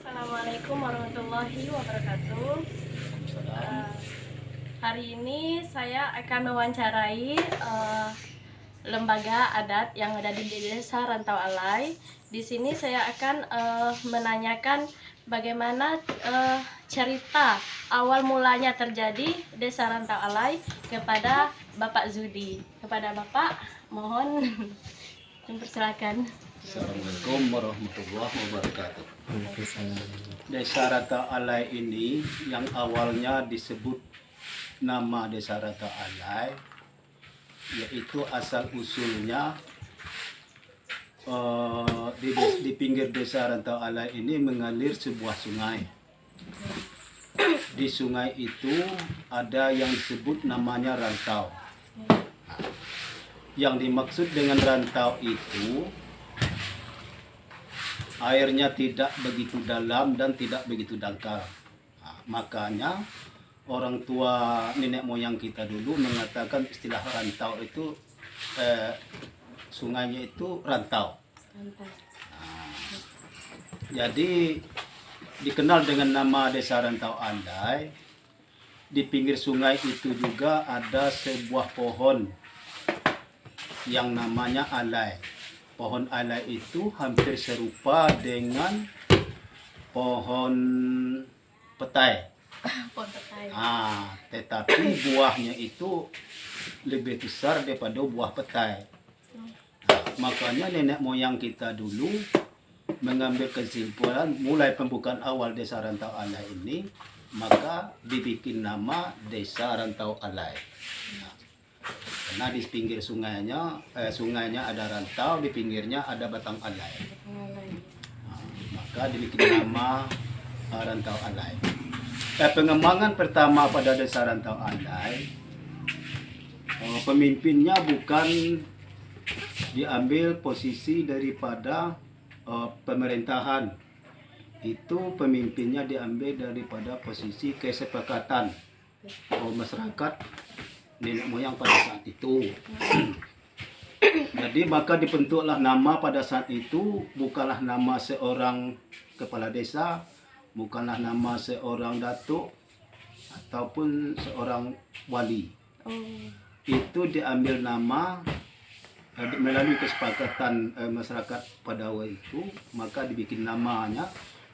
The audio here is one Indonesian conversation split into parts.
Assalamualaikum warahmatullahi wabarakatuh. Hari ini saya akan mewawancarai lembaga adat yang ada di Desa Rantau Alai. Di sini saya akan menanyakan bagaimana cerita awal mulanya terjadi Desa Rantau Alai kepada Bapak Zudi. Kepada Bapak, mohon dipersilakan. Assalamualaikum warahmatullahi wabarakatuh. Desa Rantau Alai ini yang awalnya disebut nama Desa Rantau Alai, yaitu asal usulnya di pinggir Desa Rantau Alai ini mengalir sebuah sungai. Di sungai itu ada yang disebut namanya rantau. Yang dimaksud dengan rantau itu airnya tidak begitu dalam dan tidak begitu dangkal. Makanya orang tua nenek moyang kita dulu mengatakan istilah rantau itu sungainya itu rantau. Jadi dikenal dengan nama Desa Rantau Alai. Di pinggir sungai itu juga ada sebuah pohon yang namanya alai. Pohon alai itu hampir serupa dengan pohon petai. Pohon petai. Tetapi buahnya itu lebih besar daripada buah petai. Makanya nenek moyang kita dulu mengambil kesimpulan mulai pembukaan awal Desa Rantau Alai ini, maka dibikin nama Desa Rantau Alai. Karena di pinggir sungainya ada rantau, di pinggirnya ada batang alai. Maka dibikin nama Rantau Alai. Pengembangan pertama pada Desa Rantau Alai, pemimpinnya bukan diambil posisi daripada pemerintahan. Itu pemimpinnya diambil daripada posisi kesepakatan masyarakat nenek moyang pada saat itu. Jadi maka dibentuklah nama pada saat itu, bukanlah nama seorang kepala desa, bukanlah nama seorang datuk ataupun seorang wali. Itu diambil nama melalui kesepakatan masyarakat Padawa itu, maka dibikin namanya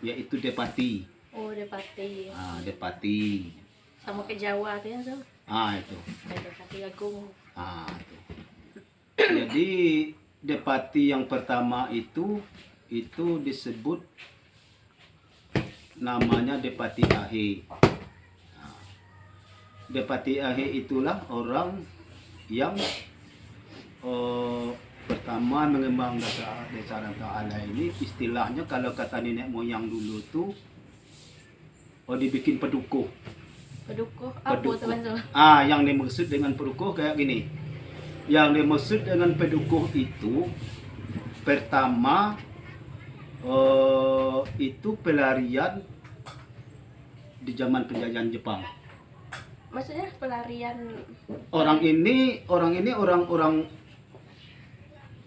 yaitu Depati. Oh, Depati. Depati. Sama ke Jawa tuh ya, so. Itu. Depati Agung. Itu. Jadi Depati yang pertama itu disebut namanya Depati Ahe. Depati Ahe itulah orang yang pertama mengembang Desa Rantau Alai ini. Istilahnya kalau kata nenek moyang dulu tuh dibikin pedukuh. Pedukuh apa teman so? Yang dimaksud dengan pedukuh kayak gini. Yang dimaksud dengan pedukuh itu pertama itu pelarian di zaman penjajahan Jepang. Maksudnya pelarian? Orang ini orang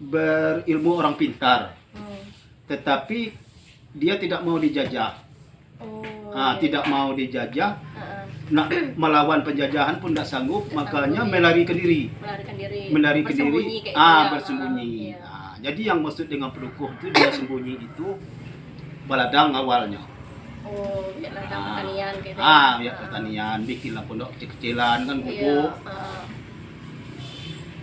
berilmu, orang pintar. Tetapi dia tidak mau dijajah. Tidak mau dijajah. Melawan penjajahan pun tidak sanggup, makanya melarikan diri. Melarikan diri. Bersembunyi. Jadi yang maksud dengan pedukuh itu dia sembunyi itu baladang awalnya. Ladang pertanian gitu. Pertanian, bikinlah pondok kecil-kecilan kan pupuk.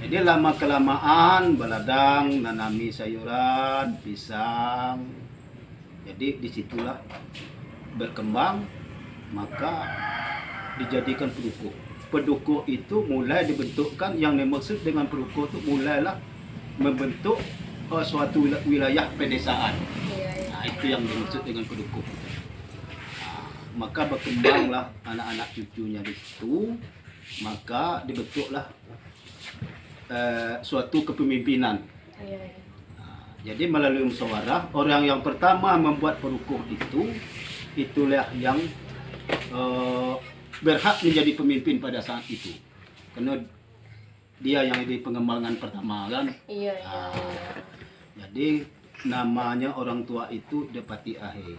Jadi lama kelamaan baladang nanami sayuran, pisang. Jadi disitulah berkembang, maka dijadikan pedukuh. Pedukuh itu mulai dibentukkan, yang dimaksud dengan pedukuh itu mulailah membentuk suatu wilayah pedesaan. Itu yang dimaksud dengan pedukuh. Maka berkembanglah anak-anak cucunya di situ, maka dibentuklah suatu kepemimpinan. Jadi melalui musyawarah, orang yang pertama membuat pedukuh itulah yang berhak menjadi pemimpin pada saat itu, karena dia yang di pengembangan pertama kan. Jadi namanya orang tua itu Depati Ahe.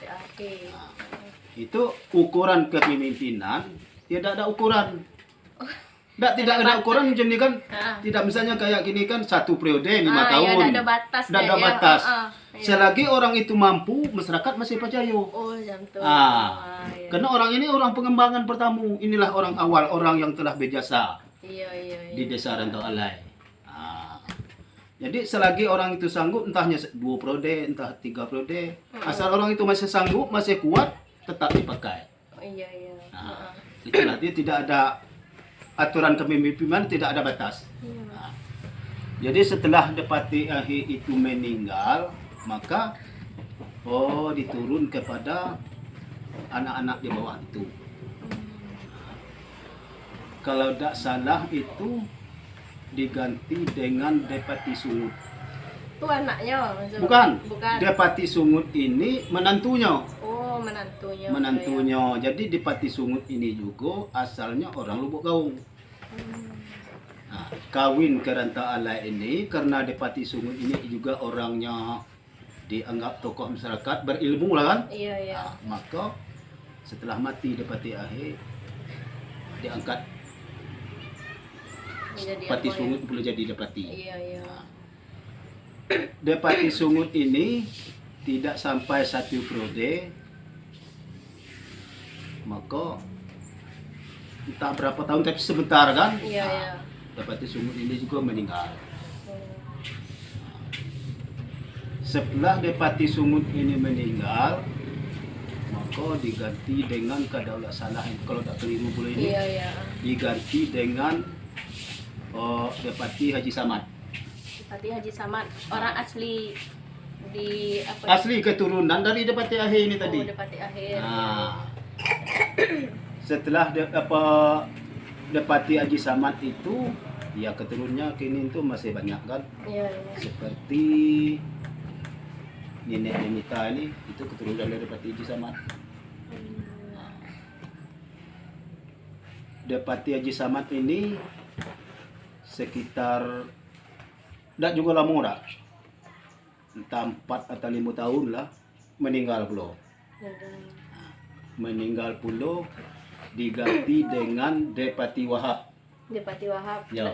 Oke. Itu ukuran kepemimpinan tidak ada ukuran. Tidak ada ukuran, jadi kan tidak misalnya kayak gini kan 1 periode 5 tahun. Tidak ada batas. Tidak ada batas. Selagi orang itu mampu, masyarakat masih percaya. Oh, jam tuh. Iya. Karena orang ini orang pengembangan pertama. Inilah orang awal, orang yang telah berjasa Iya. di Desa Rantau Alai. Jadi selagi orang itu sanggup, entahnya 2 periode, entah 3 periode, asal orang itu masih sanggup, masih kuat, tetap dipakai. Oh, iya. Itulah, dia tidak ada aturan kepemimpinan, tidak ada batas. Jadi setelah Depati Ahi itu meninggal, maka diturun kepada anak-anak di bawah itu. Kalau tidak salah itu diganti dengan Depati Sungut. Itu anaknya maksudnya? Bukan. Bukan. Depati Sungut ini menantunya. Oh, menantunya. Menantunya. Jadi Depati Sungut ini juga asalnya orang Lubuk Gaung. Nah, kawin ke Rantau Alai ini karena Depati Sungut ini juga orangnya dianggap tokoh masyarakat, berilmu lah kan. Iya. Nah, maka setelah mati Depati Ahi diangkat Depati Sungut boleh jadi Depati. Iya. Depati Sungut ini tidak sampai 1 periode, maka entah berapa tahun tapi sebentar kan. Iya. Depati Sungut ini juga meninggal. Setelah Depati Sungut ini meninggal, maka diganti dengan Kedaulatan Salah, kalau tak keliru boleh ini. Iya. Diganti dengan Depati Haji Samad. Depati Haji Samad, orang asli di apa? Asli keturunan dari Depati Ahi ini tadi. Oh, Depati Akhir. Setelah Depati Haji Samad itu, ya keturunannya kini itu masih banyak kan. Iya. Seperti nenek Nenita ini, itu keturunan dari Depati Haji Samad. Depati Haji Samad ini sekitar tidak juga lama dah, entah 4 atau 5 tahun lah meninggal pula. Meninggal pula diganti dengan Depati Wahab. Depati Wahab. Ya.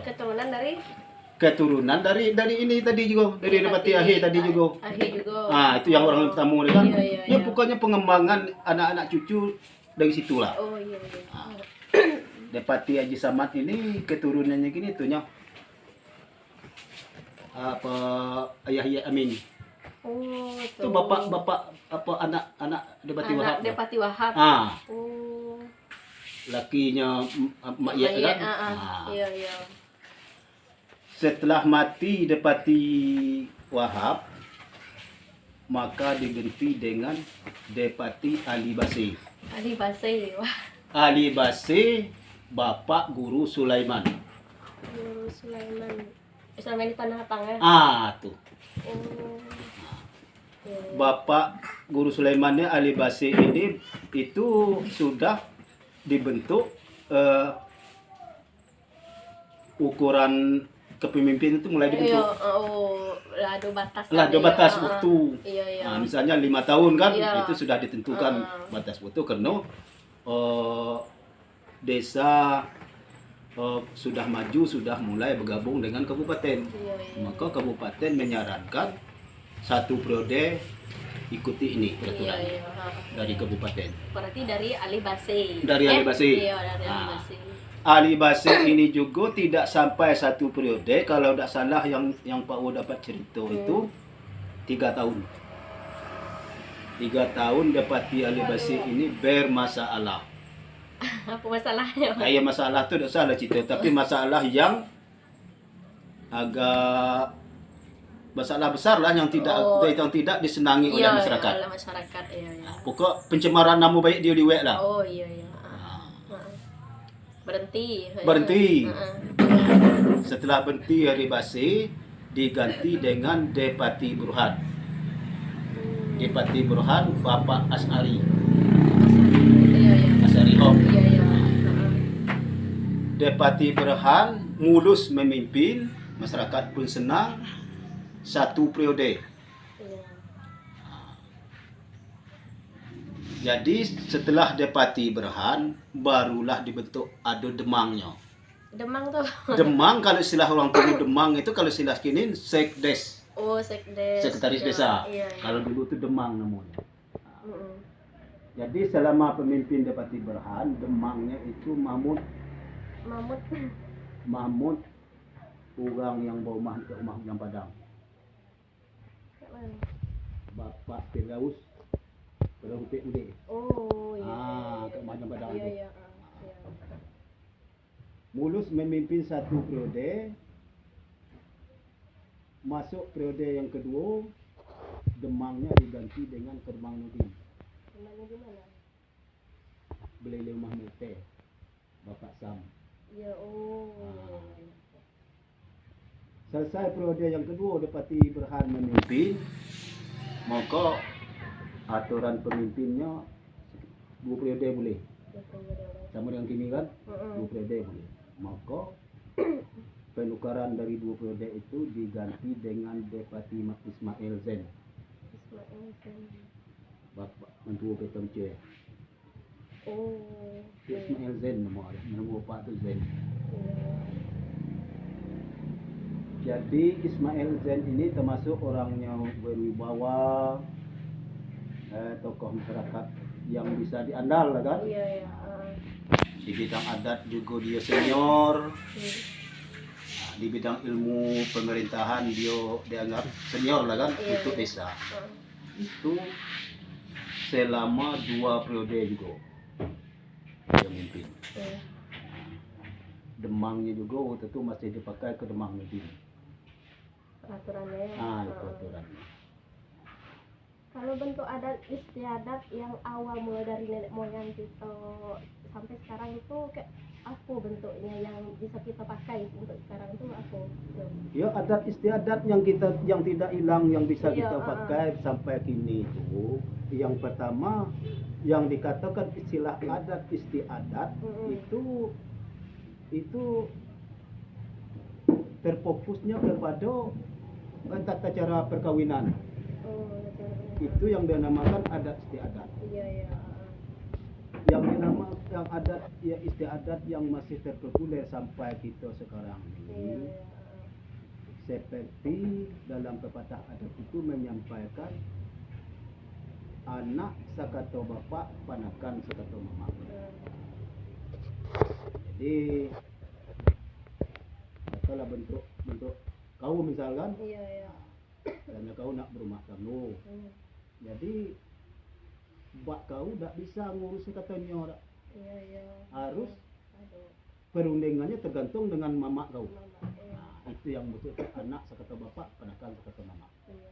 Keturunan dari ini tadi juga, dari Depati Ahi tadi juga. Ahi juga. Itu yang orang pertama kan. Iya. Ya pokoknya pengembangan anak-anak cucu dari situlah. Oh iya. Depati Haji Samad ini keturunannya gini tuhnya. Ayah Amin. Oh, Itu bapak anak Depati Wahab. Depati Wahab. Oh. Lakinya Mak Yat kan. Iya. Setelah mati Depati Wahab, maka diganti dengan Depati Ali Basih. Ali Basih. Wah. Ali Basih, Bapak Guru Sulaiman. Guru Sulaiman. Sulaiman di Panahapang. Tuh. Oh. Bapak Guru Sulaimannya Ali Basih ini itu sudah dibentuk ukuran kepemimpinan itu mulai dibentuk. Lado batas waktu. Iya. Misalnya 5 tahun kan, Iya. itu sudah ditentukan batas waktu karena desa sudah maju, sudah mulai bergabung dengan kabupaten. Iya. Maka kabupaten menyarankan 1 periode ikuti ini peraturan dari kabupaten. Berarti dari Ali Basih. Dari Ali Basih. Iya, dari Ali Basih. Ali Basih ini juga tidak sampai 1 periode, kalau tidak salah yang Pak Wo dapat cerita itu 3 tahun. 3 tahun Depati Ali Basih ini bermasalah. Apa masalahnya? Kayak masalah itu tidak salah cerita, tapi masalah yang agak masalah besar lah yang tidak disenangi oleh masyarakat. Oleh masyarakat, iya. Pokok pencemaran nama baik dia diwek lah. Oh iya. Berhenti. Setelah berhenti Ali Basih diganti dengan Depati Burhan. Depati Burhan Bapak As'ari. Iya. As'ari Hom. Iya. Depati Burhan mulus memimpin, masyarakat pun senang. 1 periode. Iya. Jadi setelah Depati Berhan barulah dibentuk ada Demangnya. Demang tuh. Demang kalau istilah orang tua Demang itu kalau istilah kini sekdes, Oh, sekdes. sekretaris Ya, desa. iya, iya. Kalau dulu itu Demang namanya. Mm-mm. Jadi selama pemimpin Depati Berhan, Demangnya itu Mahmud Mamut. orang yang bawa ke rumah yang Padang. Bapak Firdaus PUD. Oh, iya. Ke rumah yang Padang. Iya, itu. iya. Iya. Mulus memimpin satu periode, masuk periode yang kedua, Demangnya diganti dengan Kermang Nudin. Gimana gimana? Beli rumah Mete, Bapak Sam. Ya, oh. Selesai periode yang kedua, Depati Berhan memimpin, maka aturan pemimpinnya 2 periode boleh. Sama dengan kini kan, 2 periode boleh. Maka penukaran dari 2 periode itu diganti dengan Depati Ismail Zen. Bapak Mentua Petom C. Oh. Ismail Zen nama Bapak tu Zen. Jadi Ismail Zen ini termasuk orangnya berwibawa, tokoh masyarakat yang bisa diandal lah kan. Iya, iya. Di bidang adat juga dia senior. Di bidang ilmu pemerintahan dia dianggap senior lah kan untuk desa. Itu selama 2 periode juga dia memimpin. Demangnya juga waktu itu masih dipakai ke Demang Nudin. Peraturannya. Itu aturannya. Kalau bentuk adat istiadat yang awal mulai dari nenek moyang kita sampai sekarang itu kayak apa bentuknya yang bisa kita pakai untuk sekarang itu apa? Ya adat istiadat yang tidak hilang yang bisa Iya, kita pakai sampai kini itu yang pertama yang dikatakan istilah adat istiadat itu terfokusnya kepada tata cara perkawinan. Itu yang dinamakan adat istiadat. Iya, iya. Yang adat ya istiadat yang masih terpopuler sampai kita sekarang ini. Seperti dalam pepatah adat itu menyampaikan anak sakato bapak, panakan sakato mama. Jadi kalau bentuk kau misalkan, Iya, iya. karena kau nak berumah tangga, jadi bak kau tak bisa ngurus katanya orang. Iya, iya. Harus perundingannya tergantung dengan mama kau. Iya. Itu yang betul anak sekata bapak, panakan sekata mama. Iya.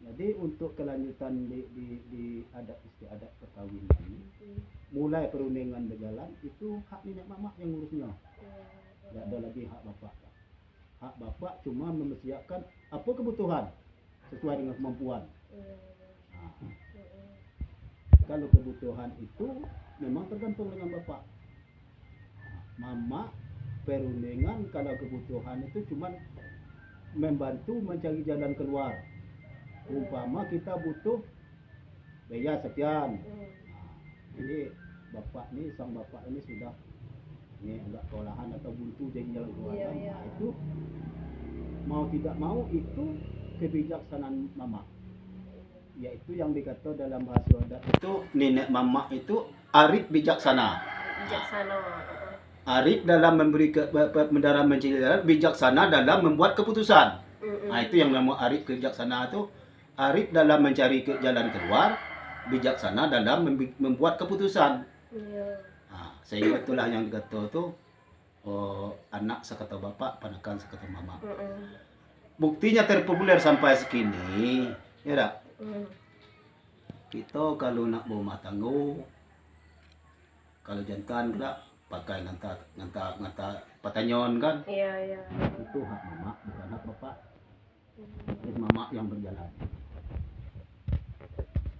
Jadi untuk kelanjutan di adat istiadat perkawinan ini, mulai perundingan berjalan itu hak nenek mama yang ngurusnya. Tidak ada lagi hak bapak. Hak bapak cuma mempersiapkan apa kebutuhan sesuai dengan kemampuan. Kalau kebutuhan itu memang tergantung dengan bapak. Mama perundingan kalau kebutuhan itu cuma membantu mencari jalan keluar. Umpama kita butuh biaya sekian. Ini bapak ini sang bapak ini sudah ini agak kewalahan atau buntu jadi jalan keluar. Itu mau tidak mau itu kebijaksanaan mama. Yaitu yang dikata dalam bahasa adat itu nenek mama itu arif bijaksana. Arif dalam memberi mendalam mencari jalan, bijaksana dalam membuat keputusan. Itu yang nama arif bijaksana itu. Arif dalam mencari jalan keluar, bijaksana dalam membuat keputusan. Sehingga itulah yang dikata itu anak sekata bapak, panakan sekata mama. Buktinya terpopuler sampai segini, ya tak? Kita kalau nak berumah tangga, kalau jantan kita pakai nganta patanyon kan? Iya. Itu hak mama, bukan hak bapak. Itu mama yang berjalan.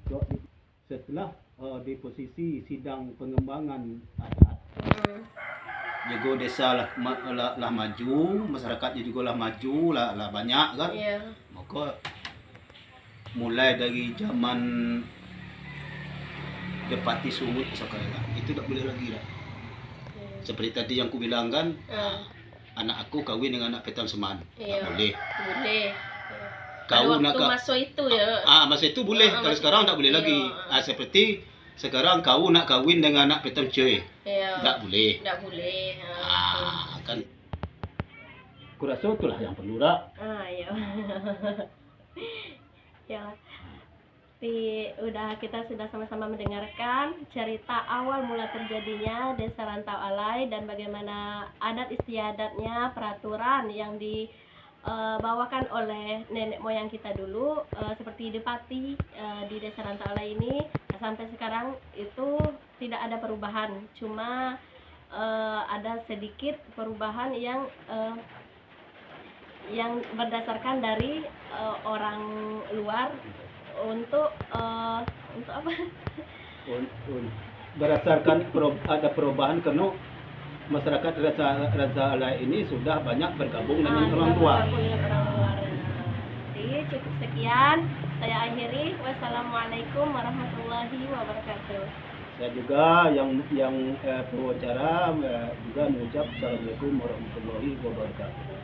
So, setelah di posisi sidang pengembangan adat, juga desa lah maju, masyarakatnya juga lah maju lah banyak kan? Iya. Maka mulai dari zaman depati sumut sekarang itu tak boleh lagi dah. Seperti tadi yang ku bilang kan, anak aku kawin dengan anak Petan Seman, Iya. tak boleh. Boleh. Kau nak masa itu ya. masa itu boleh, kalau sekarang tak boleh iya. lagi. Seperti sekarang kau nak kawin dengan anak Petan Cuy, Iya. tak boleh. Tidak boleh. Kan. Kurasa itulah yang perlu dah. Iya. Ya. Udah kita sudah sama-sama mendengarkan cerita awal mula terjadinya Desa Rantau Alai dan bagaimana adat istiadatnya, peraturan yang dibawakan oleh nenek moyang kita dulu, seperti Depati di Desa Rantau Alai ini. Sampai sekarang itu tidak ada perubahan, cuma ada sedikit perubahan yang berdasarkan dari orang luar untuk apa? Berdasarkan ada perubahan karena masyarakat Raja Alai ini sudah banyak bergabung dengan orang tua. Jadi cukup sekian, saya akhiri. Wassalamualaikum warahmatullahi wabarakatuh. Saya juga yang pewawancara juga mengucap assalamualaikum warahmatullahi wabarakatuh.